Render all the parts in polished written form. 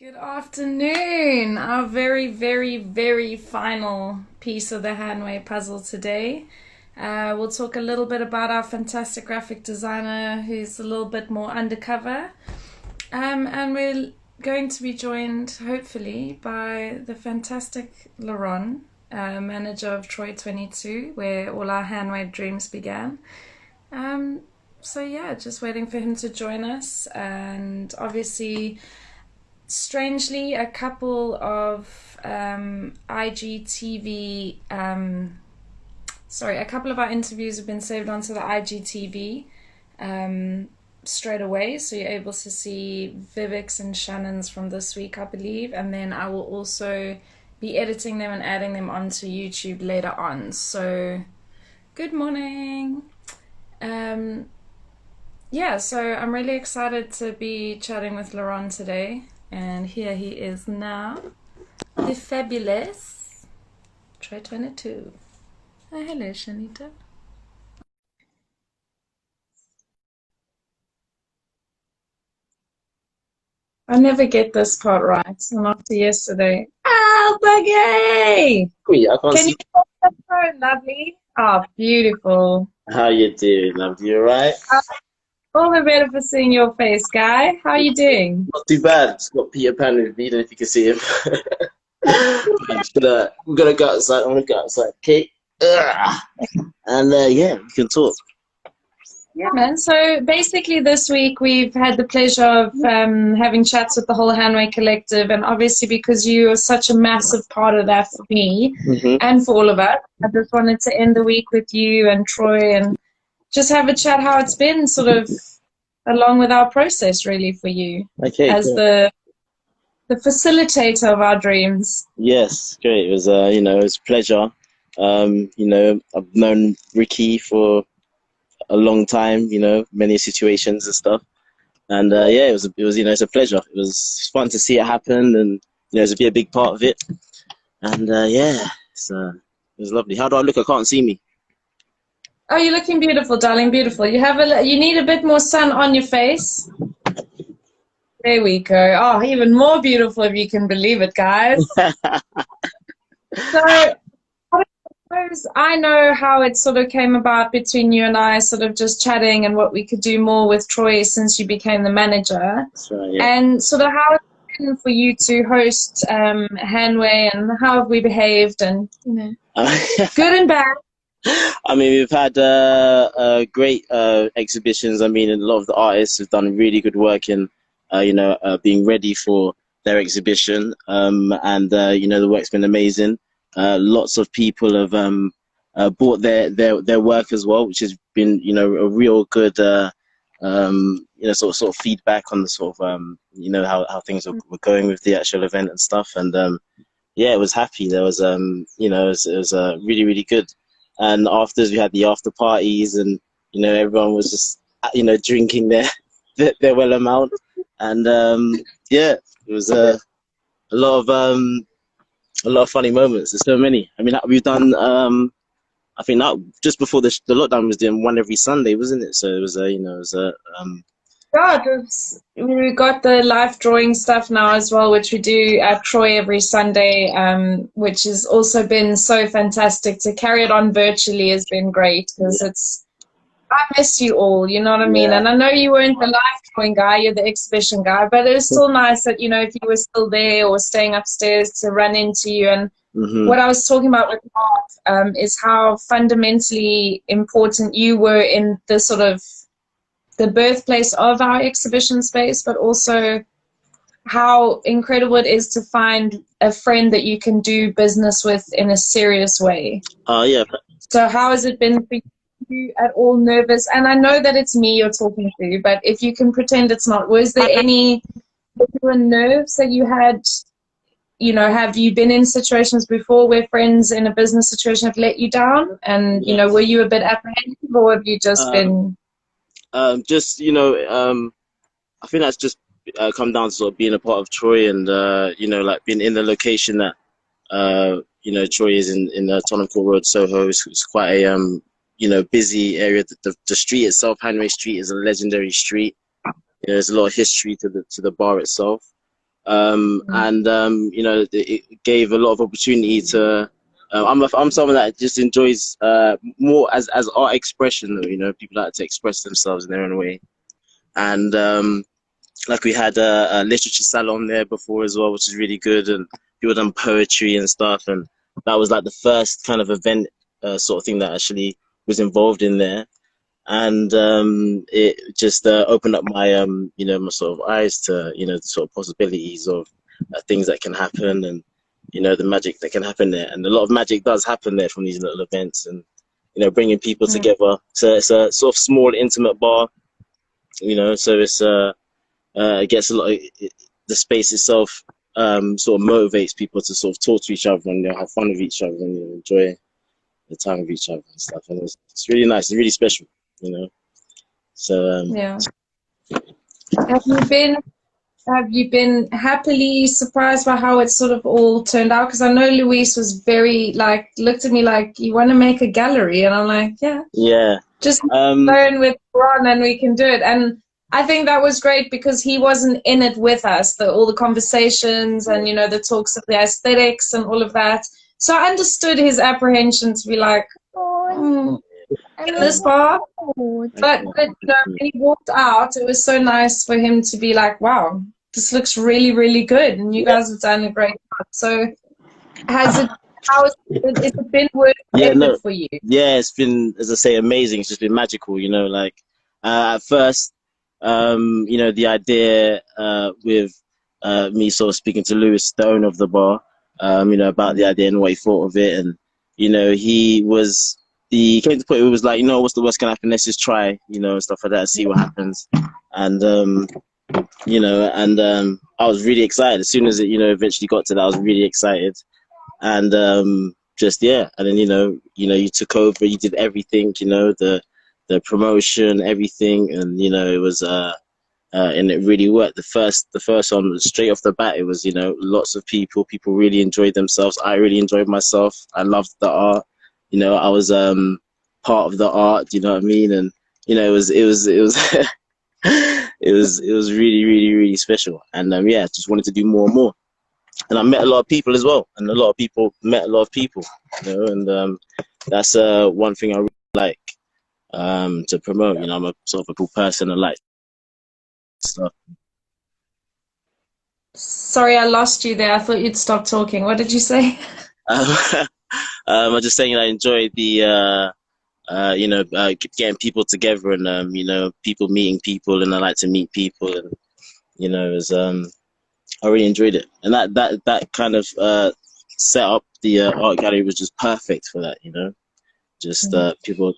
Good afternoon. Our very, very, very final piece of the Hanway puzzle today. We'll talk a little bit about our fantastic graphic designer who's a little bit more undercover. And we're going to be joined, hopefully, by the fantastic Laron, manager of Troy 22, where all our Hanway dreams began. So yeah, just waiting for him to join us. And obviously, strangely, a couple of IGTV, a couple of our interviews have been saved onto the IGTV straight away, so you're able to see Vivek's and Shannon's from this week, I believe, and then I will also be editing them and adding them onto YouTube later on. So, good morning. Yeah, so I'm really excited to be chatting with Laron today. And here he is now, the fabulous Troy 22. Oh, hello, Shanita. I never get this part right. I'm after yesterday. Oh, Buggy! Wait, I can't Can see. you talk that so lovely? Oh, beautiful. How you doing, love? You alright? All the better for seeing your face, guy. How are you doing? Not too bad. It's got Peter Pan with me. I don't know if you can see him. We're gonna go outside. I'm gonna go outside. Okay. And yeah, we can talk. Yeah, man. So basically, this week we've had the pleasure of having chats with the whole Hanway Collective, and obviously because you are such a massive part of that for me and for all of us, I just wanted to end the week with you and Troy and just have a chat how it's been, sort of along with our process, really, for you Okay, as cool. the facilitator of our dreams. Yes, great. It was it was a pleasure. I've known Ricky for a long time. Many situations and stuff. And yeah, it's a pleasure. It was fun to see it happen, and to be a big part of it. And yeah, it was lovely. How do I look? I can't see me. Oh, you're looking beautiful, darling, beautiful. You need a bit more sun on your face. There we go. Oh, even more beautiful if you can believe it, guys. So I suppose I know how it sort of came about between you and I, sort of just chatting and what we could do more with Troy since you became the manager. That's right, yeah. And sort of how it's been for you to host Hanway, and how have we behaved, and good and bad. I mean, we've had great exhibitions. I mean, a lot of the artists have done really good work in, being ready for their exhibition. And the work's been amazing. Lots of people have bought their work as well, which has been, a real good, sort of feedback on the sort of, how things were going with the actual event and stuff. And yeah, it was happy. There was, it was really, really good. And afterwards, we had the after parties, and everyone was just drinking their well amount, and yeah, it was a lot of funny moments. There's so many. I mean, we've done I think that just before the lockdown was doing one every Sunday, wasn't it? So it was Yeah, we got the live drawing stuff now as well, which we do at Troy every Sunday, which has also been so fantastic. To carry it on virtually has been great, because I miss you all, you know what I mean? Yeah. And I know you weren't the live drawing guy, you're the exhibition guy, but it was still nice that, if you were still there or staying upstairs, to run into you. And what I was talking about with Mark is how fundamentally important you were in the sort of the birthplace of our exhibition space, but also how incredible it is to find a friend that you can do business with in a serious way. Yeah. So how has it been for you? At all nervous? And I know that it's me you're talking to, but if you can pretend it's not, was there any particular nerves that you had? Have you been in situations before where friends in a business situation have let you down? And, were you a bit apprehensive, or have you just been... I think that's just come down to sort of being a part of Troy, and like being in the location that Troy is in Tottenham Court Road, Soho. It's quite a busy area. The street itself, Hanway Street, is a legendary street. There's a lot of history to the bar itself. And you know, it gave a lot of opportunity to. I'm someone that just enjoys more as art expression, though. You know, people like to express themselves in their own way, and like we had a literature salon there before as well, which is really good, and people done poetry and stuff, and that was like the first kind of event sort of thing that actually was involved in there, and it just opened up my you know, my sort of eyes to, you know, the sort of possibilities of things that can happen, and you know, the magic that can happen there, and a lot of magic does happen there from these little events, and you know, bringing people together. So it's a sort of small, intimate bar, you know, so it's I guess a lot of the space itself sort of motivates people to sort of talk to each other and, you know, have fun with each other and, you know, enjoy the time with each other and stuff. And it's really nice. It's really special, you know. So Yeah. Have you been happily surprised by how it sort of all turned out? Because I know Luis was very, like, looked at me like, you want to make a gallery? And I'm like, yeah, just learn with Ron and we can do it. And I think that was great because he wasn't in it with us, all the conversations and, you know, the talks of the aesthetics and all of that. So I understood his apprehension to be like, in this bar. But you know, when he walked out, it was so nice for him to be like, wow, this looks really, really good. And you guys have done a great job. So has it been worth effort for you? Yeah, it's been, as I say, amazing. It's just been magical, you know, like at first, you know, the idea with me sort of speaking to Luiz, the owner of the bar, you know, about the idea and what he thought of it. And, you know, he came to the point where he was like, you know, what's the worst can happen? Let's just try, you know, and stuff like that, see what happens. And, you know, and I was really excited. As soon as it, you know, eventually got to that, I was really excited. And just, yeah. And then, you know, you took over, you did everything, you know, the promotion, everything. And, you know, it was, and it really worked. The first one, straight off the bat, it was, you know, lots of people really enjoyed themselves. I really enjoyed myself. I loved the art. You know, I was part of the art. You know what I mean? And you know, it was it was really, really, really special. And yeah, just wanted to do more and more. And I met a lot of people as well, and a lot of people met a lot of people. You know, and that's one thing I really like to promote. You know, I'm a sort of a cool person. I like stuff. Sorry, I lost you there. I thought you'd stop talking. What did you say? I was just saying I enjoyed the you know, getting people together and you know, people meeting people, and I like to meet people, and you know, it was I really enjoyed it, and that kind of set up the art gallery was just perfect for that, you know, just people.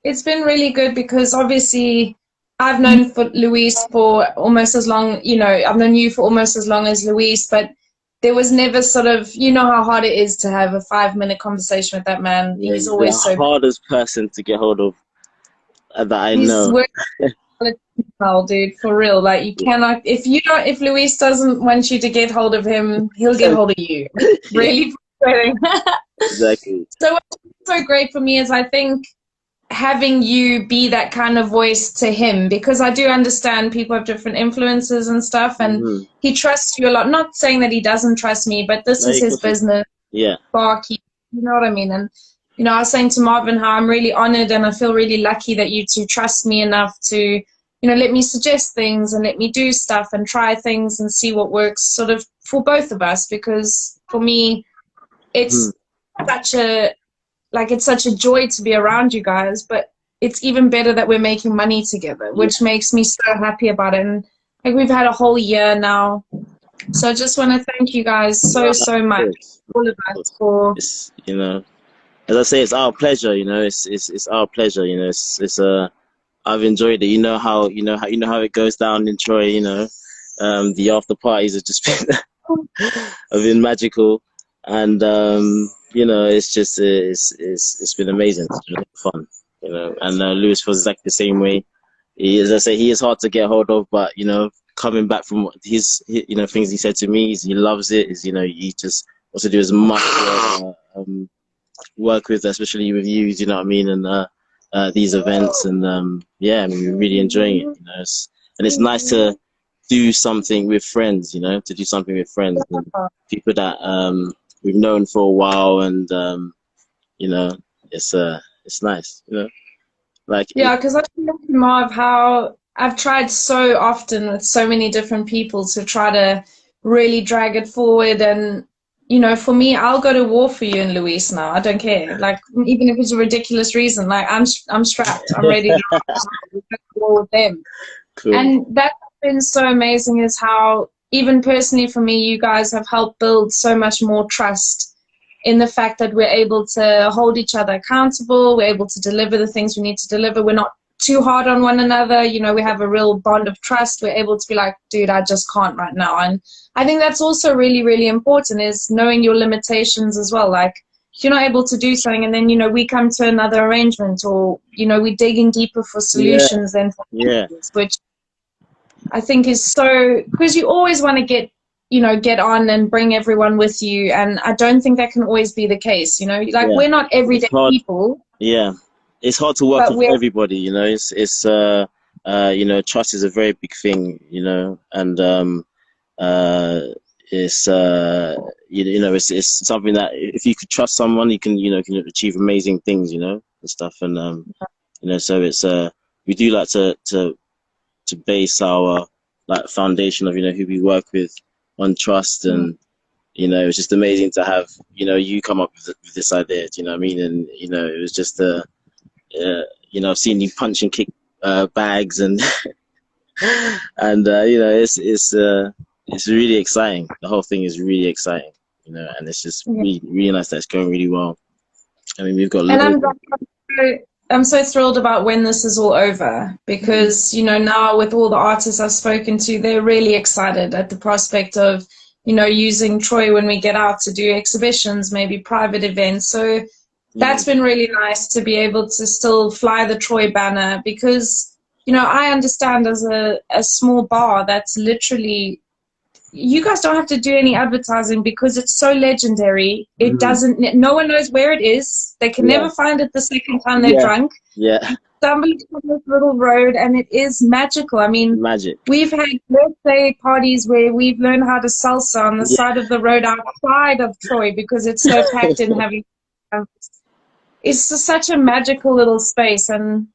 It's been really good because obviously I've known Luis for almost as long, you know, I've known you for almost as long as Luis, but there was never sort of, you know how hard it is to have a 5-minute conversation with that man. Yeah, he's always the hardest person to get hold of that I know. Well, dude, for real. Like, you cannot, if Luis doesn't want you to get hold of him, he'll get hold of you. Really frustrating. Exactly. So what's so great for me is I think having you be that kind of voice to him, because I do understand people have different influences and stuff, and he trusts you a lot. Not saying that he doesn't trust me, but this is his business. Yeah. Barkeep, you know what I mean? And you know, I was saying to Marvin how I'm really honored and I feel really lucky that you two trust me enough to, you know, let me suggest things and let me do stuff and try things and see what works sort of for both of us, because for me it's such a joy to be around you guys, but it's even better that we're making money together, which makes me so happy about it. And like, we've had a whole year now, so I just want to thank you guys so much, all of us, for, you know, as I say, it's our pleasure. You know, it's our pleasure. You know, it's I've enjoyed it. You know how it goes down in Troy. You know, the after parties have just been magical, and you know, it's just it's been amazing. It's been fun. You know, and Luiz feels exactly the same way. As I say, he is hard to get hold of, but you know, coming back from his you know, things he said to me, he loves it. Is, you know, he just wants to do as much work with, especially with you. You know what I mean? And these events, and yeah, I mean, we're really enjoying it. You know, and it's nice to do something with friends, you know, to do something with friends, and people that we've known for a while, and you know, it's nice, you know, like Yeah, because I think more of how I've tried so often with so many different people to try to really drag it forward. And, you know, for me, I'll go to war for you and Luis now. I don't care. Like, even if it's a ridiculous reason, like, I'm strapped. I'm ready to go to war with them. cool. And that's been so amazing is how, even personally for me, you guys have helped build so much more trust in the fact that we're able to hold each other accountable. We're able to deliver the things we need to deliver. We're not too hard on one another. You know, we have a real bond of trust. We're able to be like, dude, I just can't right now. And I think that's also really, really important, is knowing your limitations as well. Like, if you're not able to do something, and then, you know, we come to another arrangement, or, you know, we dig in deeper for solutions than for things, which I think is so, because you always want to get on and bring everyone with you. And I don't think that can always be the case, you know, like we're not everyday people. Yeah. It's hard to work with everybody, you know, it's you know, trust is a very big thing, you know, and it's you know, it's something that if you could trust someone, you can, you know, can achieve amazing things, you know, and stuff. And you know, so it's we do like to base our like foundation of, you know, who we work with on trust. And you know, it was just amazing to have, you know, you come up with this idea, do you know what I mean? And you know, it was just you know, I've seen you punch and kick bags, and and you know, it's really exciting. The whole thing is really exciting, you know, and it's just really nice that it's going really well. I mean, we've got I'm so thrilled about when this is all over, because, you know, now with all the artists I've spoken to, they're really excited at the prospect of, you know, using Troy when we get out to do exhibitions, maybe private events. So that's been really nice to be able to still fly the Troy banner, because, you know, I understand as a small bar that's literally, you guys don't have to do any advertising because it's so legendary. It doesn't, no one knows where it is. They can never find it the second time they're drunk. Somebody's on this little road, and it is magical. I mean, we've had birthday parties where we've learned how to salsa on the side of the road outside of Troy because it's so packed in heavy. It's just such a magical little space, and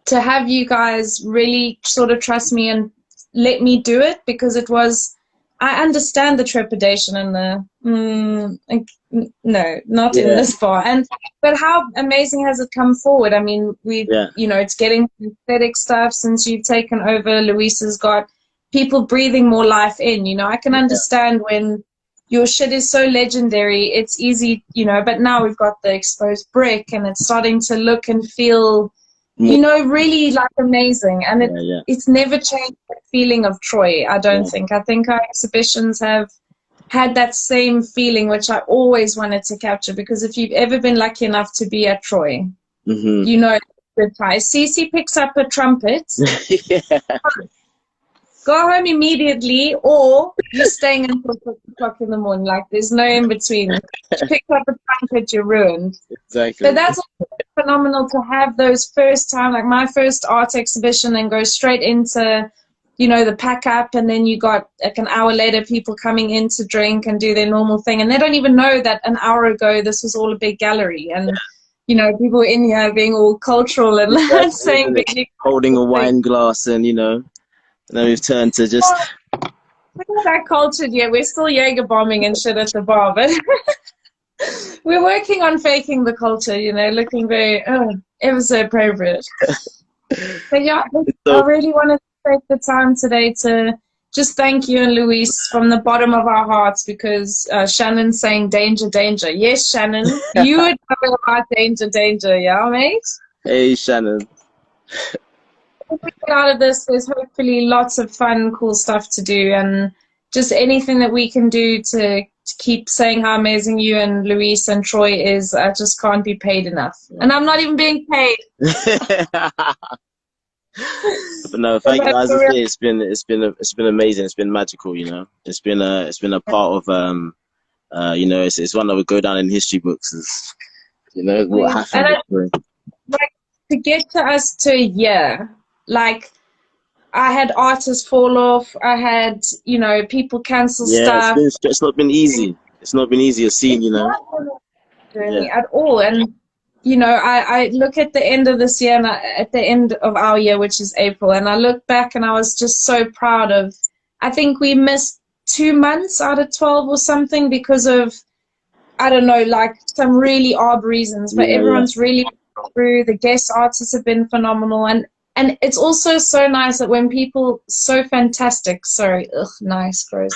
to have you guys really sort of trust me and let me do it, because it was, I understand the trepidation and the no, not in this bar, but how amazing has it come forward? I mean, we you know, it's getting aesthetic stuff since you've taken over. Luis has got people breathing more life in, you know. I can understand when your shit is so legendary, it's easy, you know, but now we've got the exposed brick, and it's starting to look and feel, you know, really like amazing. And it's never changed the feeling of Troy, I don't think. I think our exhibitions have had that same feeling, which I always wanted to capture, because if you've ever been lucky enough to be at Troy, you know, the time Cece picks up a trumpet, go home immediately, or you're staying until 6 o'clock in the morning. Like, there's no in between. You pick up a trumpet, you're ruined. Exactly. But that's also phenomenal to have those first time, like my first art exhibition, and go straight into, you know, the pack up, and then you got like an hour later people coming in to drink and do their normal thing, and they don't even know that an hour ago this was all a big gallery, and you know, people in here being all cultural and saying holding a wine glass, and you know. And then we've turned to just... We're not that cultured yet. We're still Jaeger bombing and shit at the bar, but we're working on faking the culture, you know, looking very, ever so appropriate. But yeah, I really want to take the time today to just thank you and Luis from the bottom of our hearts, because Shannon's saying danger, danger. Yes, Shannon, you would know about danger, danger, yeah, mate? Hey, Shannon. Out of this, there's hopefully lots of fun, cool stuff to do, and just anything that we can do to keep saying how amazing you and Luis and Troy is. I just can't be paid enough, and I'm not even being paid. But no, thank you. As I say, it's been amazing. It's been magical. You know, it's been a part of you know, it's one that would go down in history books. As, you know what happened. Like, to get to us to a year, like, I had artists fall off. I had, you know, people cancel stuff. It's not been easy. It's not been easy a scene, you know. Journey at all. And you know, I look at the end of this year and at the end of our year, which is April, and I look back and I was just so proud of, I think we missed 2 months out of 12 or something because of, I don't know, like some really odd reasons, but everyone's really through. The guest artists have been phenomenal. And it's also so nice that when people, so fantastic, sorry, nice, gross.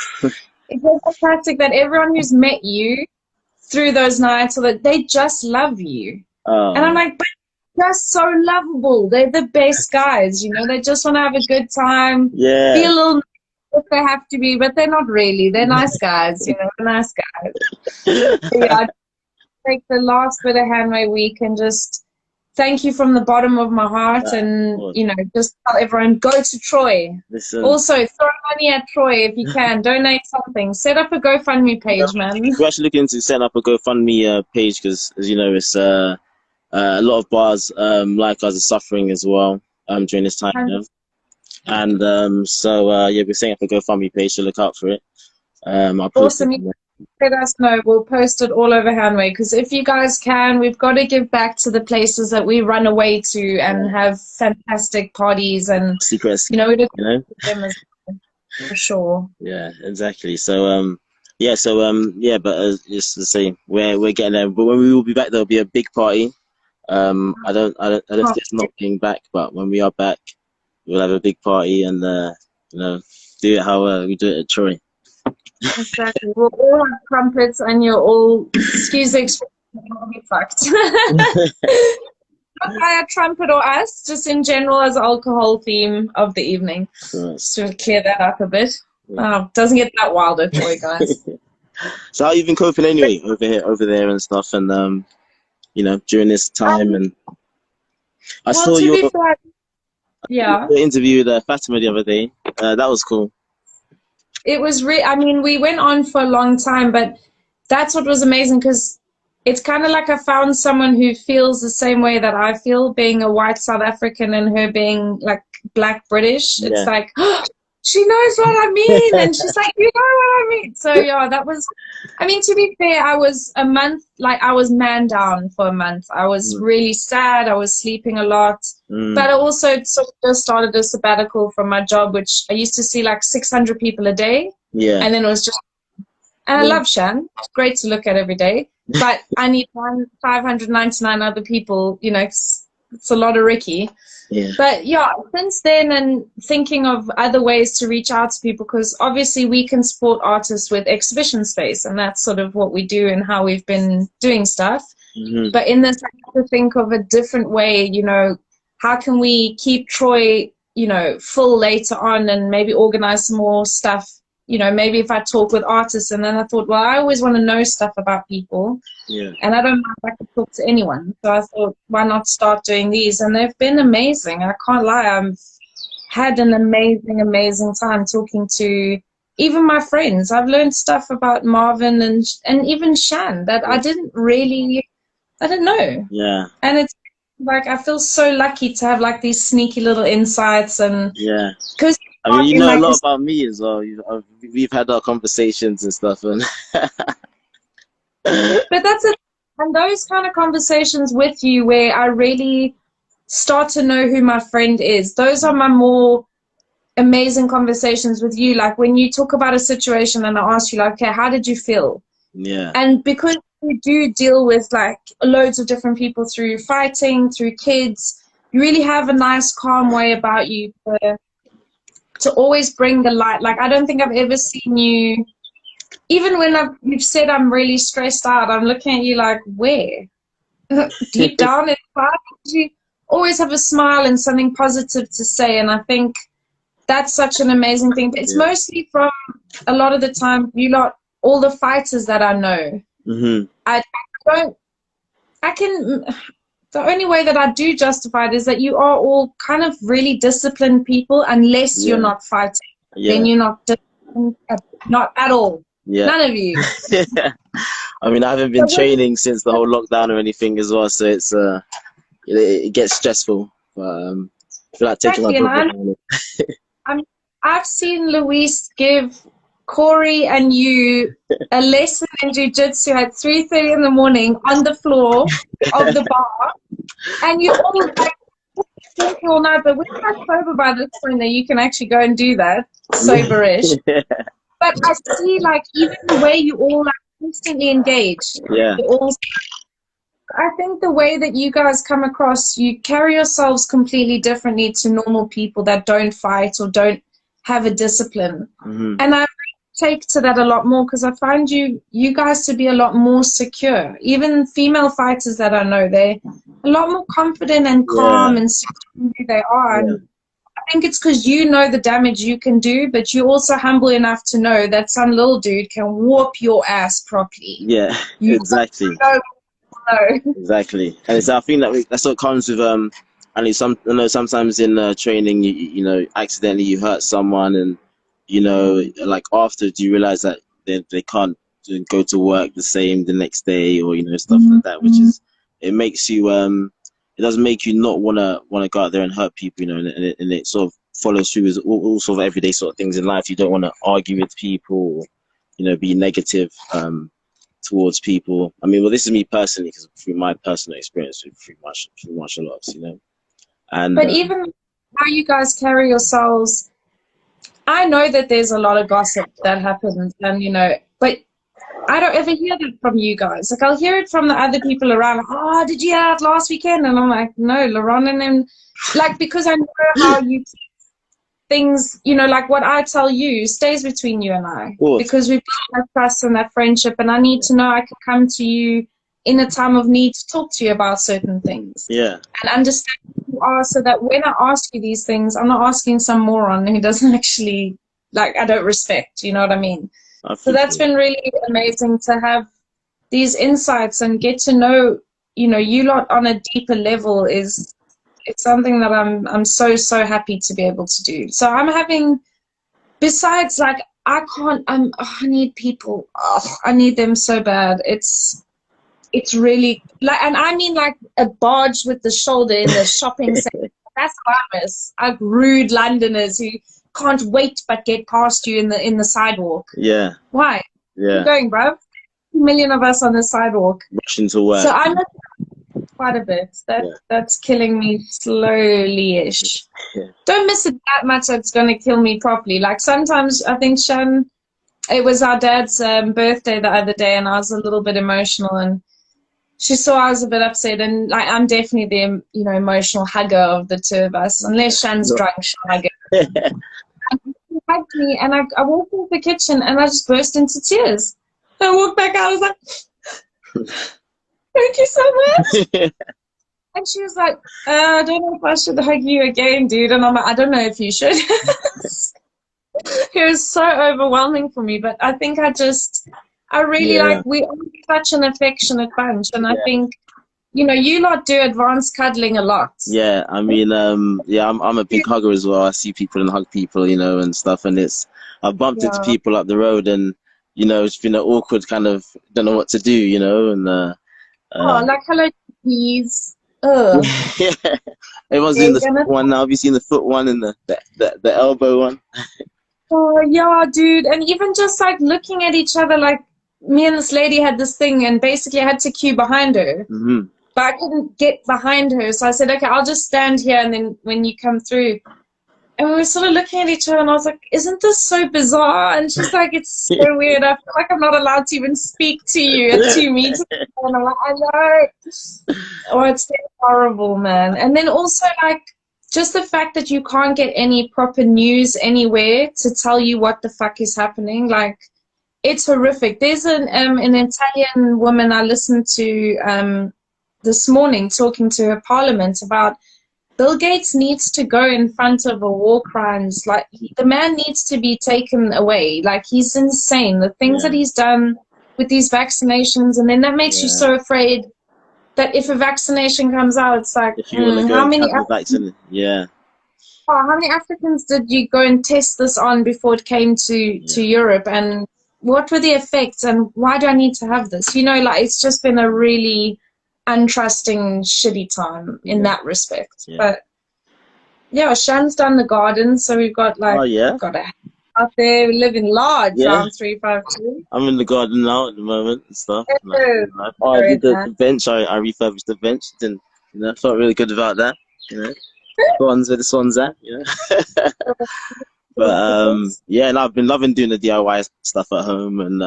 It's so fantastic that everyone who's met you through those nights, so that they just love you. And I'm like, but they're so lovable. They're the best guys, you know. They just want to have a good time. Yeah. Be a little if they have to be, but they're not really. They're nice guys, you know. They're nice guys. Yeah, I take the last bit of Hanway week and just thank you from the bottom of my heart, and you know, just tell everyone, go to Troy. Listen. Also, throw money at Troy if you can. Donate something. Set up a GoFundMe page, man. We're actually looking into setting up a GoFundMe page because, as you know, it's a lot of bars like us are suffering as well during this time. You know? And so yeah, we're setting up a GoFundMe page, to look out for it. Awesome. Let us know. We'll post it all over Hanway, because if you guys can, we've got to give back to the places that we run away to and have fantastic parties and secrets. You know, we do them as well, for sure. Yeah, exactly. So yeah, yeah, but just to say, we're getting there. But when we will be back, there'll be a big party. I don't think it's not being back, but when we are back, we'll have a big party and you know, do it how we do it at Troy. Exactly. We'll all have trumpets and you're all, excuse the expression, you'll be fucked. Not by a trumpet or us, just in general as alcohol theme of the evening. Just to clear that up a bit. Doesn't get that wild at Troy, guys. So how you been coping anyway, over there and stuff, and you know, during this time? And I saw your interview with Fatima the other day. That was cool. It was I mean, we went on for a long time, but that's what was amazing, because it's kind of like I found someone who feels the same way that I feel, being a white South African and her being like Black British. It's like, oh, she knows what I mean. And she's like, you know what I mean? So yeah, that was, I mean, to be fair, I was a month, like I was man down for a month. I was really sad. I was sleeping a lot. But I also sort of just started a sabbatical from my job, which I used to see like 600 people a day. Yeah. And then it was just, and I love Shan. It's great to look at every day. But I need 599 other people, you know, it's a lot of Ricky. Yeah. But yeah, since then, and thinking of other ways to reach out to people, because obviously we can support artists with exhibition space, and that's sort of what we do and how we've been doing stuff. But in this, I have to think of a different way, you know, how can we keep Troy, you know, full later on, and maybe organize some more stuff. You know, maybe if I talk with artists, and then I thought, well, I always want to know stuff about people. Yeah. And I don't know if I could talk to anyone. So I thought, why not start doing these? And they've been amazing. I can't lie. I've had an amazing, amazing time talking to even my friends. I've learned stuff about Marvin and even Shan that I didn't know. Yeah. And it's like, I feel so lucky to have like these sneaky little insights. And yeah. Because I mean, you know, like, a lot about me as well. We've had our conversations and stuff, and but that's it. And those kind of conversations with you, where I really start to know who my friend is. Those are my more amazing conversations with you. Like when you talk about a situation, and I ask you, like, okay, how did you feel? Yeah. And because you do deal with like loads of different people through fighting, through kids, you really have a nice, calm way about you to always bring the light. Like, I don't think I've ever seen you, even when you've said I'm really stressed out, I'm looking at you like, where? Deep down inside, you always have a smile and something positive to say. And I think that's such an amazing thing. But it's mostly from, a lot of the time, all the fighters that I know. The only way that I do justify it is that you are all kind of really disciplined people, unless you're not fighting. Then you're not disciplined, not at all. None of you. I mean, I haven't been training since the whole lockdown or anything as well, so it's it gets stressful. But I feel like taking my I've seen Luiz give Corey and you a lesson in jiu-jitsu at 3:30 in the morning on the floor of the bar, and you all like thinking all night, but we're not sober by this point that you can actually go and do that, soberish. But I see, like, even the way you all like constantly engaged. Yeah. I think the way that you guys come across, you carry yourselves completely differently to normal people that don't fight or don't have a discipline. And I take to that a lot more because I find you guys to be a lot more secure. Even female fighters that I know, they're a lot more confident and calm and secure in who they are. And I think it's because you know the damage you can do, but you're also humble enough to know that some little dude can whoop your ass properly. Yeah, exactly. Exactly. And I think that's what comes with and I know sometimes in training you know accidentally you hurt someone, and you know like afterwards you realize that they can't go to work the same the next day, or you know stuff like that, which is it makes you it doesn't make you not want to go out there and hurt people, you know, and it sort of follows through with all sort of everyday sort of things in life. You don't want to argue with people, or, you know, be negative towards people. I mean, well, this is me personally, because through my personal experience through martial arts, you know. And but even how you guys carry yourselves, I know that there's a lot of gossip that happens, and you know, but I don't ever hear that from you guys. Like, I'll hear it from the other people around. Oh, did you hear it last weekend? And I'm like, no, Laron and them, like, because I know how you keep things, you know, like what I tell you stays between you and I, because we've got that trust and that friendship, and I need to know I can come to you in a time of need to talk to you about certain things. Yeah. And understand who you are, so that when I ask you these things, I'm not asking some moron who doesn't actually, like, I don't respect, you know what I mean? So that's been really amazing to have these insights and get to know, you know, you lot on a deeper level. It's something that I'm so happy to be able to do. So I'm having, besides, like, I need people. I need them so bad. It's really, like, and I mean, like, a barge with the shoulder in the shopping center. That's what I miss. Like, rude Londoners who can't wait but get past you in the sidewalk. Yeah. Why? Yeah. Keep going, bruv. 2 million of us on the sidewalk. Rushing to work. So I miss quite a bit. That's killing me slowly-ish. Yeah. Don't miss it that much that's going to kill me properly. Like, sometimes I think, Shan, it was our dad's birthday the other day, and I was a little bit emotional, and she saw I was a bit upset, and like, I'm definitely the, you know, emotional hugger of the two of us. Unless Shan's drunk, she'll hug her. And she hugged me, and I walked into the kitchen, and I just burst into tears. I walked back out, I was like, thank you so much. And she was like, I don't know if I should hug you again, dude. And I'm like, I don't know if you should. It was so overwhelming for me, but I think I really like, we are such an affectionate bunch, and I think, you know, you lot do advanced cuddling a lot. Yeah, I mean, I'm a big hugger as well. I see people and hug people, you know, and stuff, and I've bumped into people up the road, and you know, it's been an awkward kind of, don't know what to do, you know, and like, hello, please. Yeah. Everyone's doing the foot one now. Have you seen the foot one and the elbow one? Oh yeah, dude. And even just like looking at each other, like, me and this lady had this thing, and basically I had to queue behind her, but I couldn't get behind her, so I said, okay, I'll just stand here, and then when you come through. And we were sort of looking at each other, and I was like, isn't this so bizarre? And she's like, it's so weird. I feel like I'm not allowed to even speak to you at 2 meters. And I'm like, I know. Oh, it's horrible, man. And then also, like, just the fact that you can't get any proper news anywhere to tell you what the fuck is happening. Like, it's horrific. There's an Italian woman I listened to this morning talking to her parliament about Bill Gates needs to go in front of a war crimes. Like, the man needs to be taken away. Like, he's insane. The things that he's done with these vaccinations, and then that makes you so afraid that if a vaccination comes out, it's like, how many Africans did you go and test this on before it came to Europe, and what were the effects, and why do I need to have this? You know, like, it's just been a really untrusting, shitty time in that respect. But Yeah, Shan's done the garden, so we've got Oh yeah, we've got a house out there. We live in large yeah. around 352. I'm in the garden now at the moment and stuff. Like, Oh, oh, I did very nice. the bench. I refurbished the bench. Didn't I felt really good about that. Swans where the swans at. But yeah, and I've been loving doing the DIY stuff at home and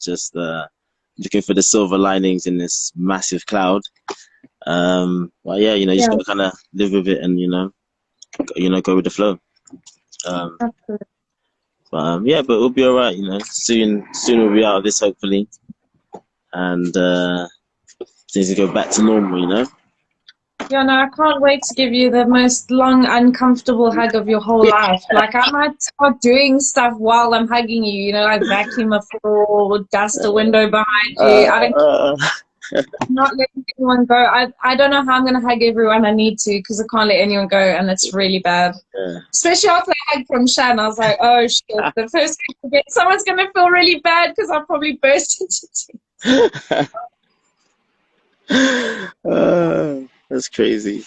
just looking for the silver linings in this massive cloud. But yeah, you just gotta kind of live with it and go with the flow. Absolutely. But yeah, but we'll be all right. Soon we'll be out of this hopefully, and things will go back to normal. Yeah, no, I can't wait to give you the most long, uncomfortable hug of your whole life. Like, I might start doing stuff while I'm hugging you, like vacuum a floor, dust a window behind you. I'm not letting anyone go. I don't know how I'm going to hug everyone I need to, because I can't let anyone go, and it's really bad. Yeah. Especially after I hug from Shan, I was like, oh, shit. The first thing I get, someone's going to feel really bad because I'll probably burst into tears. That's crazy.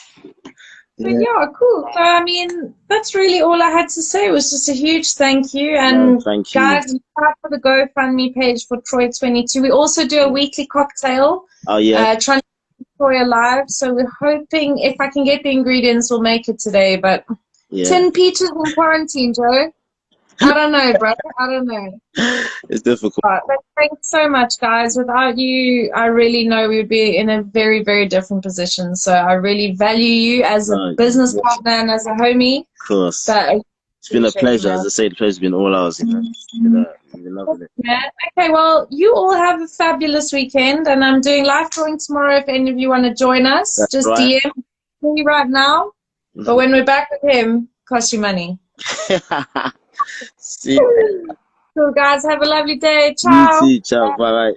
But yeah, cool. So, I mean, that's really all I had to say. It was just a huge thank you. And thank you. guys, look out for the GoFundMe page for Troy22. We also do a weekly cocktail. Oh, yeah. Trying to keep Troy alive. So we're hoping, if I can get the ingredients, we'll make it today. But 10 peaches in quarantine, Joe. I don't know, bro. I don't know. It's difficult. But thanks so much, guys. Without you, I really know we would be in a very, very different position. So I really value you as a business partner and as a homie. Of course. But it's been a pleasure. As I say, the pleasure's been all ours. You've been loving it. Yeah. Okay, well, you all have a fabulous weekend. And I'm doing live drawing tomorrow if any of you want to join us. That's just right. DM me right now. But when we're back with him, costs you money. See you. Cool, guys. Have a lovely day. Ciao. You too. Ciao. Bye-bye.